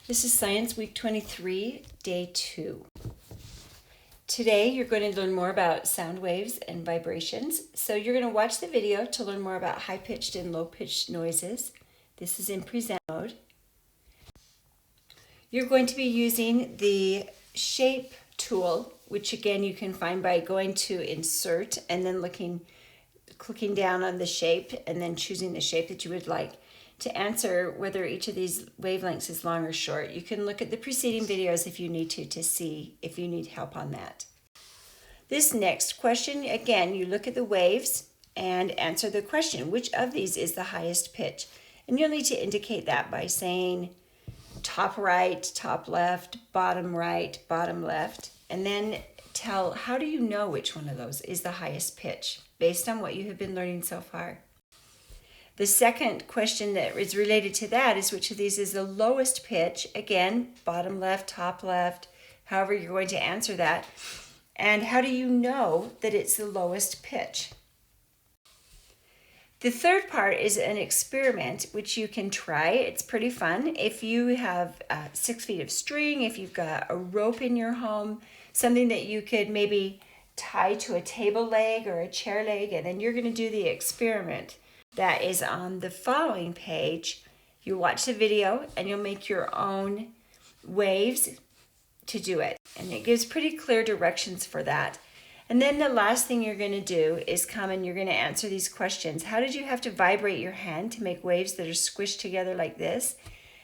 This is Science Week 23, Day 2. Today you're going to learn more about sound waves and vibrations. So you're going to watch the video to learn more about high-pitched and low-pitched noises. This is in present mode. You're going to be using the shape tool, which again you can find by going to Insert and then clicking down on the shape and then choosing the shape that you would like. To answer whether each of these wavelengths is long or short, you can look at the preceding videos if you need to see if you need help on that. This next question, again, you look at the waves and answer the question, which of these is the highest pitch? And you'll need to indicate that by saying top right, top left, bottom right, bottom left, and then tell how do you know which one of those is the highest pitch based on what you have been learning so far. The second question that is related to that is which of these is the lowest pitch? Again, bottom left, top left, however you're going to answer that. And how do you know that it's the lowest pitch? The third part is an experiment which you can try. It's pretty fun. If you have 6 feet of string, if you've got a rope in your home, something that you could maybe tie to a table leg or a chair leg, and then you're going to do the experiment. That is on the following page. You watch the video and you'll make your own waves to do it. And it gives pretty clear directions for that. And then the last thing you're going to do is come and you're going to answer these questions. How did you have to vibrate your hand to make waves that are squished together like this?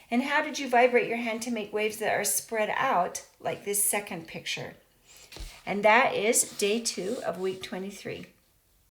And how did you vibrate your hand to make waves that are spread out like this second picture? And that is day 2 of week 23.